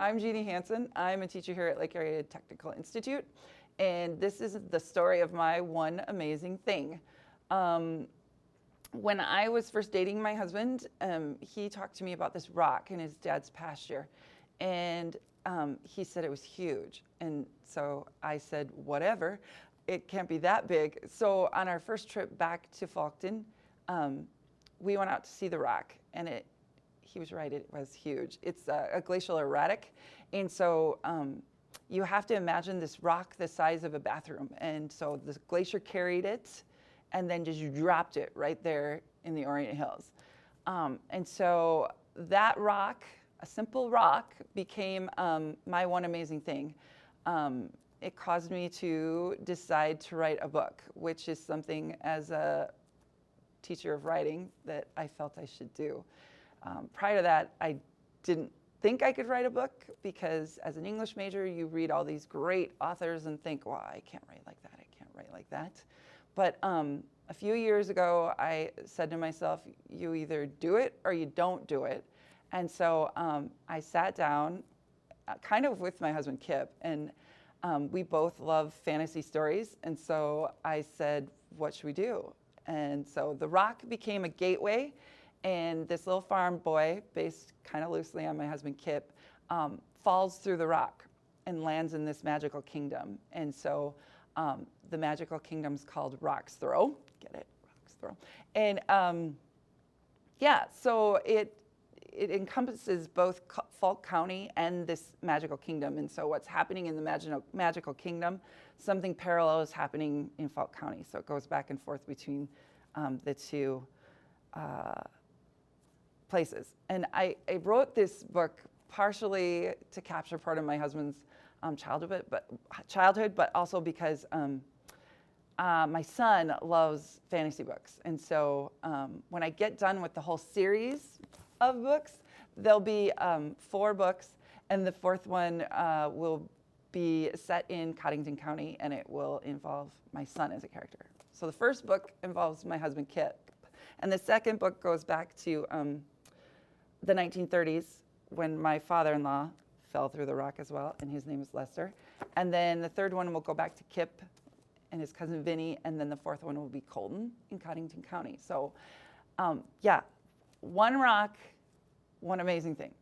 I'm Jeanne Hansen. I'm a teacher here at Lake Area Technical Institute, and this is the story of my one amazing thing. When I was first dating my husband, he talked to me about this rock in his dad's pasture, and he said it was huge. And so I said, whatever, it can't be that big. So on our first trip back to Faulkton, we went out to see the rock, and he was right, it was huge. It's a glacial erratic, and so you have to imagine this rock the size of a bathroom. And so the glacier carried it, and then just dropped it right there in the Orient Hills. And so that rock, a simple rock, became my one amazing thing. It caused me to decide to write a book, which is something as a teacher of writing that I felt I should do. Prior to that, I didn't think I could write a book because as an English major, you read all these great authors and think, well, I can't write like that, I can't write like that. But a few years ago, I said to myself, you either do it or you don't do it. And so I sat down kind of with my husband, Kip, and we both love fantasy stories. And so I said, what should we do? And so The Rock became a gateway. And this little farm boy, based kind of loosely on my husband Kip, falls through the rock and lands in this magical kingdom. And so the magical kingdom's called Rock's Throw. Get it? Rock's Throw. And yeah, so it encompasses both Falk County and this magical kingdom. And so what's happening in the magical kingdom, something parallel is happening in Falk County. So it goes back and forth between the two places. And I wrote this book partially to capture part of my husband's childhood, but also because my son loves fantasy books. And so when I get done with the whole series of books, there'll be 4 books, and the 4th one will be set in Cottington County, and it will involve my son as a character. So the first book involves my husband Kip, and the second book goes back to the 1930s when my father-in-law fell through the rock as well, and his name is Lester. And then the third one will go back to Kip and his cousin Vinny, and then the 4th one will be Colton in Cottington County. So yeah, one rock, one amazing thing.